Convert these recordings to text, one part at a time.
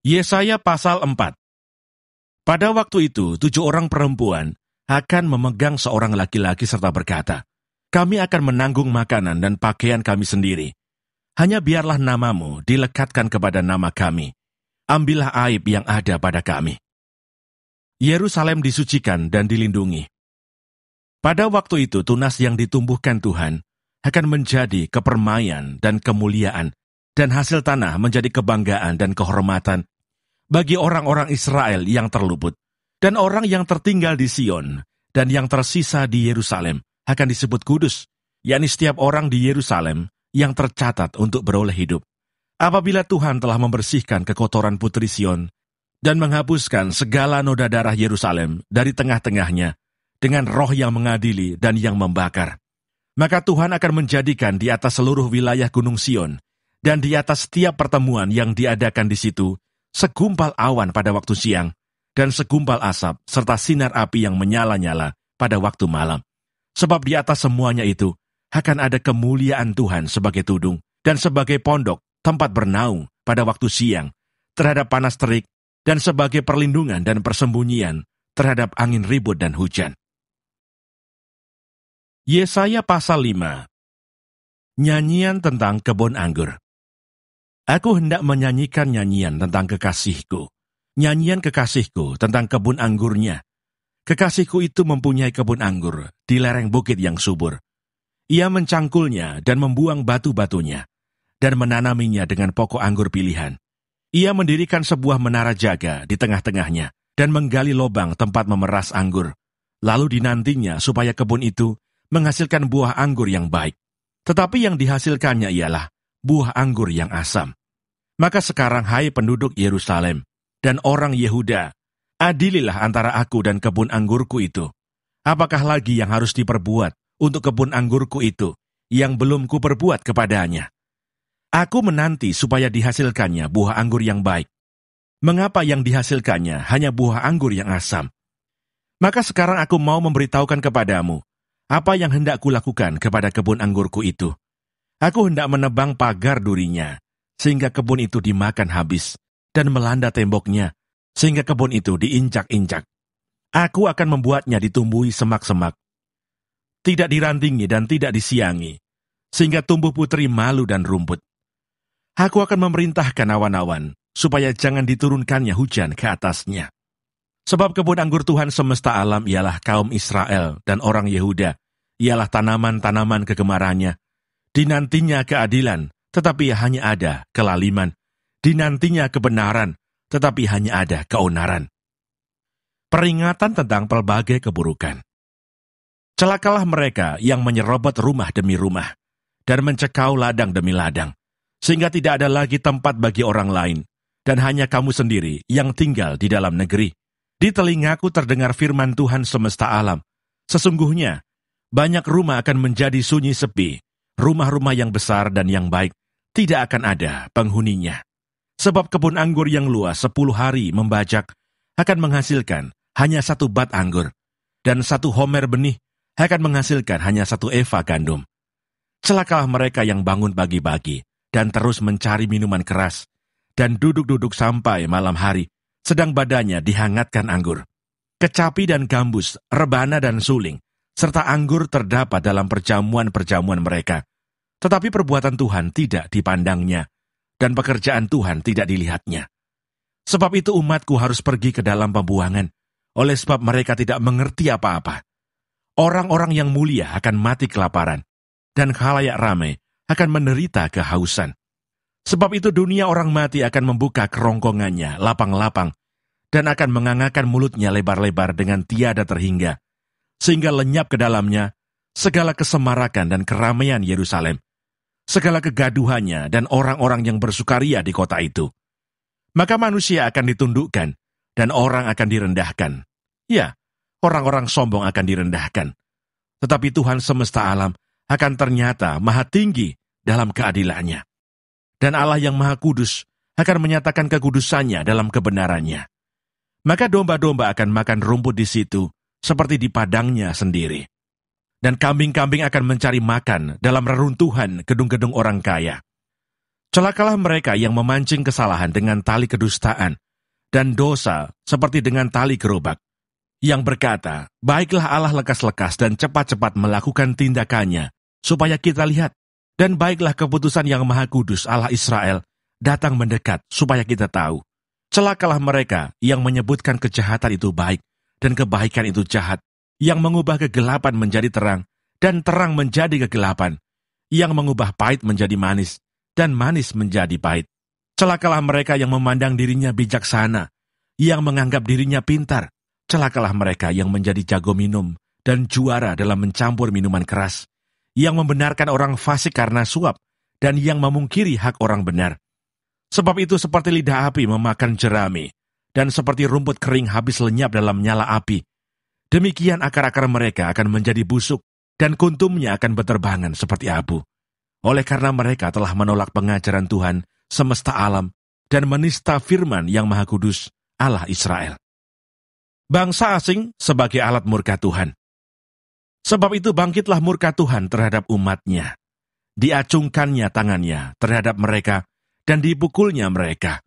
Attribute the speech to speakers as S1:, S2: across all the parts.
S1: Yesaya pasal 4. Pada waktu itu, 7 orang perempuan akan memegang seorang laki-laki serta berkata, "Kami akan menanggung makanan dan pakaian kami sendiri. Hanya biarlah namamu dilekatkan kepada nama kami. Ambillah aib yang ada pada kami." Yerusalem disucikan dan dilindungi. Pada waktu itu, tunas yang ditumbuhkan Tuhan akan menjadi kepermaian dan kemuliaan, dan hasil tanah menjadi kebanggaan dan kehormatan bagi orang-orang Israel yang terluput, dan orang yang tertinggal di Sion, dan yang tersisa di Yerusalem akan disebut kudus, yakni setiap orang di Yerusalem yang tercatat untuk beroleh hidup. Apabila Tuhan telah membersihkan kekotoran putri Sion, dan menghapuskan segala noda darah Yerusalem dari tengah-tengahnya, dengan roh yang mengadili dan yang membakar, maka Tuhan akan menjadikan di atas seluruh wilayah Gunung Sion, dan di atas setiap pertemuan yang diadakan di situ, segumpal awan pada waktu siang, dan segumpal asap, serta sinar api yang menyala-nyala pada waktu malam. Sebab di atas semuanya itu, akan ada kemuliaan Tuhan sebagai tudung, dan sebagai pondok, tempat bernaung pada waktu siang, terhadap panas terik, dan sebagai perlindungan dan persembunyian terhadap angin ribut dan hujan. Yesaya pasal 5. Nyanyian tentang kebun anggur. Aku hendak menyanyikan nyanyian tentang kekasihku, nyanyian kekasihku tentang kebun anggurnya. Kekasihku itu mempunyai kebun anggur di lereng bukit yang subur. Ia mencangkulnya dan membuang batu-batunya, dan menanaminya dengan pokok anggur pilihan. Ia mendirikan sebuah menara jaga di tengah-tengahnya, dan menggali lubang tempat memeras anggur. Lalu dinantinya supaya kebun itu menghasilkan buah anggur yang baik. Tetapi yang dihasilkannya ialah buah anggur yang asam. Maka sekarang, hai penduduk Yerusalem dan orang Yehuda, adililah antara aku dan kebun anggurku itu. Apakah lagi yang harus diperbuat untuk kebun anggurku itu yang belum kuperbuat kepadanya? Aku menanti supaya dihasilkannya buah anggur yang baik. Mengapa yang dihasilkannya hanya buah anggur yang asam? Maka sekarang aku mau memberitahukan kepadamu apa yang hendak kulakukan kepada kebun anggurku itu. Aku hendak menebang pagar durinya, sehingga kebun itu dimakan habis, dan melanda temboknya, sehingga kebun itu diinjak-injak. Aku akan membuatnya ditumbuhi semak-semak, tidak dirantingi dan tidak disiangi, sehingga tumbuh putri malu dan rumput. Aku akan memerintahkan awan-awan, supaya jangan diturunkannya hujan ke atasnya. Sebab kebun anggur Tuhan semesta alam ialah kaum Israel dan orang Yehuda, ialah tanaman-tanaman kegemarannya. Dinantinya keadilan, tetapi hanya ada kelaliman. Dinantinya kebenaran, tetapi hanya ada keonaran. Peringatan tentang pelbagai keburukan. Celakalah mereka yang menyerobot rumah demi rumah, dan mencekau ladang demi ladang, sehingga tidak ada lagi tempat bagi orang lain, dan hanya kamu sendiri yang tinggal di dalam negeri. Di telingaku terdengar firman Tuhan semesta alam. Sesungguhnya, banyak rumah akan menjadi sunyi sepi, rumah-rumah yang besar dan yang baik tidak akan ada penghuninya. Sebab kebun anggur yang luas 10 hari membajak akan menghasilkan hanya 1 bat anggur, dan 1 homer benih akan menghasilkan hanya 1 eva gandum. Celakalah mereka yang bangun pagi-pagi dan terus mencari minuman keras, dan duduk-duduk sampai malam hari, sedang badannya dihangatkan anggur. Kecapi dan gambus, rebana dan suling, serta anggur terdapat dalam perjamuan-perjamuan mereka. Tetapi perbuatan Tuhan tidak dipandangnya, dan pekerjaan Tuhan tidak dilihatnya. Sebab itu umatku harus pergi ke dalam pembuangan, oleh sebab mereka tidak mengerti apa-apa. Orang-orang yang mulia akan mati kelaparan, dan khalayak ramai akan menderita kehausan. Sebab itu dunia orang mati akan membuka kerongkongannya lapang-lapang, dan akan mengangangkan mulutnya lebar-lebar dengan tiada terhingga, sehingga lenyap ke dalamnya segala kesemarakan dan keramaian Yerusalem, segala kegaduhannya dan orang-orang yang bersukaria di kota itu. Maka manusia akan ditundukkan, dan orang akan direndahkan. Ya, orang-orang sombong akan direndahkan. Tetapi Tuhan semesta alam akan ternyata maha tinggi dalam keadilannya. Dan Allah yang maha kudus akan menyatakan kekudusannya dalam kebenarannya. Maka domba-domba akan makan rumput di situ, seperti di padangnya sendiri. Dan kambing-kambing akan mencari makan dalam reruntuhan gedung-gedung orang kaya. Celakalah mereka yang memancing kesalahan dengan tali kedustaan, dan dosa seperti dengan tali gerobak, yang berkata, baiklah Allah lekas-lekas dan cepat-cepat melakukan tindakannya, supaya kita lihat, dan baiklah keputusan yang Maha Kudus Allah Israel datang mendekat, supaya kita tahu. Celakalah mereka yang menyebutkan kejahatan itu baik, dan kebaikan itu jahat, yang mengubah kegelapan menjadi terang, dan terang menjadi kegelapan, yang mengubah pahit menjadi manis, dan manis menjadi pahit. Celakalah mereka yang memandang dirinya bijaksana, yang menganggap dirinya pintar. Celakalah mereka yang menjadi jago minum dan juara dalam mencampur minuman keras, yang membenarkan orang fasik karena suap, dan yang memungkiri hak orang benar. Sebab itu seperti lidah api memakan jerami, dan seperti rumput kering habis lenyap dalam nyala api. Demikian akar-akar mereka akan menjadi busuk, dan kuntumnya akan berterbangan seperti abu. Oleh karena mereka telah menolak pengajaran Tuhan semesta alam dan menista firman yang Maha Kudus Allah Israel. Bangsa asing sebagai alat murka Tuhan. Sebab itu bangkitlah murka Tuhan terhadap umatnya. Diacungkannya tangannya terhadap mereka dan dipukulnya mereka.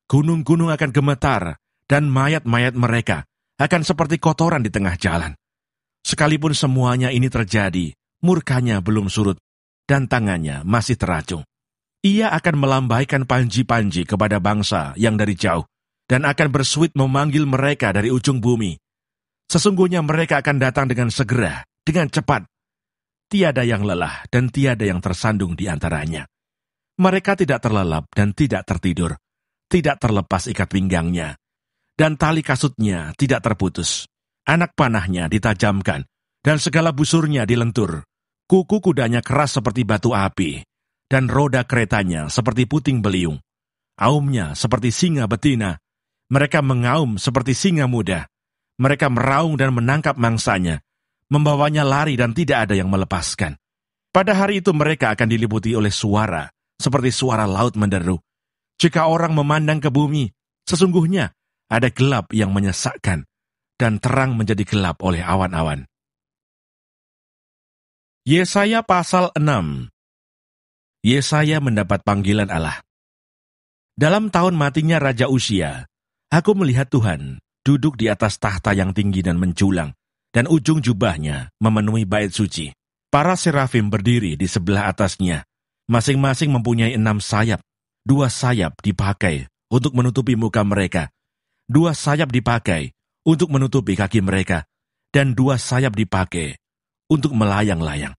S1: Gunung-gunung akan gemetar dan mayat-mayat mereka akan seperti kotoran di tengah jalan. Sekalipun semuanya ini terjadi, murkanya belum surut, dan tangannya masih teracung. Ia akan melambaikan panji-panji kepada bangsa yang dari jauh, dan akan bersuit memanggil mereka dari ujung bumi. Sesungguhnya mereka akan datang dengan segera, dengan cepat. Tiada yang lelah dan tiada yang tersandung di antaranya. Mereka tidak terlelap dan tidak tertidur, tidak terlepas ikat pinggangnya, dan tali kasutnya tidak terputus. Anak panahnya ditajamkan, dan segala busurnya dilentur. Kuku kudanya keras seperti batu api, dan roda keretanya seperti puting beliung. Aumnya seperti singa betina. Mereka mengaum seperti singa muda. Mereka meraung dan menangkap mangsanya, membawanya lari dan tidak ada yang melepaskan. Pada hari itu mereka akan diliputi oleh suara, seperti suara laut menderu. Jika orang memandang ke bumi, sesungguhnya ada gelap yang menyesakkan, dan terang menjadi gelap oleh awan-awan. Yesaya pasal 6. Yesaya mendapat panggilan Allah. Dalam tahun matinya Raja Uzia, aku melihat Tuhan duduk di atas tahta yang tinggi dan menjulang, dan ujung jubahnya memenuhi bait suci. Para serafim berdiri di sebelah atasnya, masing-masing mempunyai 6 sayap. 2 sayap dipakai untuk menutupi muka mereka, 2 sayap dipakai untuk menutupi kaki mereka, dan 2 sayap dipakai untuk melayang-layang.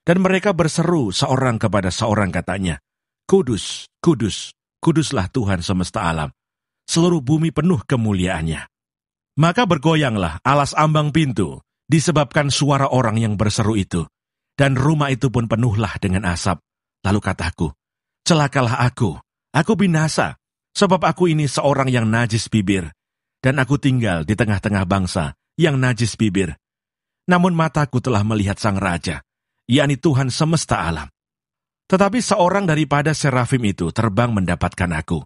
S1: Dan mereka berseru seorang kepada seorang katanya, Kudus, kudus, kuduslah Tuhan semesta alam. Seluruh bumi penuh kemuliaannya. Maka bergoyanglah alas ambang pintu, disebabkan suara orang yang berseru itu. Dan rumah itu pun penuhlah dengan asap. Lalu kataku, celakalah aku binasa, sebab aku ini seorang yang najis bibir, dan aku tinggal di tengah-tengah bangsa yang najis bibir. Namun mataku telah melihat Sang Raja, yakni Tuhan semesta alam. Tetapi seorang daripada serafim itu terbang mendapatkan aku.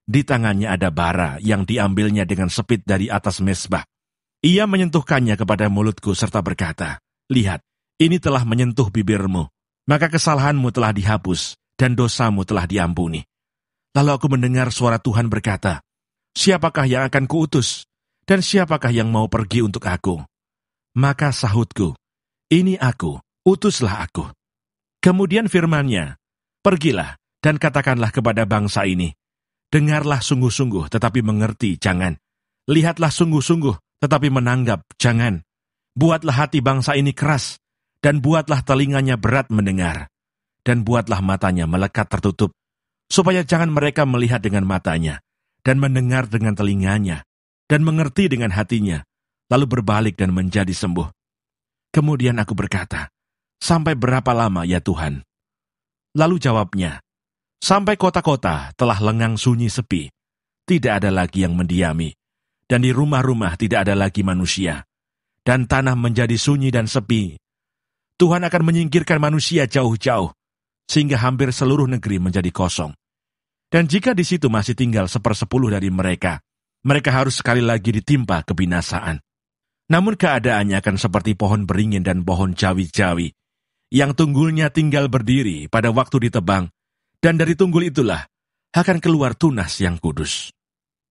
S1: Di tangannya ada bara yang diambilnya dengan sepit dari atas mezbah. Ia menyentuhkannya kepada mulutku serta berkata, lihat, ini telah menyentuh bibirmu, maka kesalahanmu telah dihapus dan dosamu telah diampuni. Lalu aku mendengar suara Tuhan berkata, siapakah yang akan kuutus, dan siapakah yang mau pergi untuk aku? Maka sahutku, ini aku, utuslah aku. Kemudian firman-Nya, pergilah dan katakanlah kepada bangsa ini, dengarlah sungguh-sungguh tetapi mengerti jangan. Lihatlah sungguh-sungguh tetapi menanggap jangan. Buatlah hati bangsa ini keras, dan buatlah telinganya berat mendengar, dan buatlah matanya melekat tertutup, supaya jangan mereka melihat dengan matanya, dan mendengar dengan telinganya, dan mengerti dengan hatinya, lalu berbalik dan menjadi sembuh. Kemudian aku berkata, sampai berapa lama ya Tuhan? Lalu jawabnya, sampai kota-kota telah lengang sunyi sepi, tidak ada lagi yang mendiami, dan di rumah-rumah tidak ada lagi manusia, dan tanah menjadi sunyi dan sepi. Tuhan akan menyingkirkan manusia jauh-jauh, sehingga hampir seluruh negeri menjadi kosong. Dan jika di situ masih tinggal 1/10 dari mereka, mereka harus sekali lagi ditimpa kebinasaan. Namun keadaannya akan seperti pohon beringin dan pohon jawi-jawi, yang tunggulnya tinggal berdiri pada waktu ditebang, Dan dari tunggul itulah akan keluar tunas yang kudus.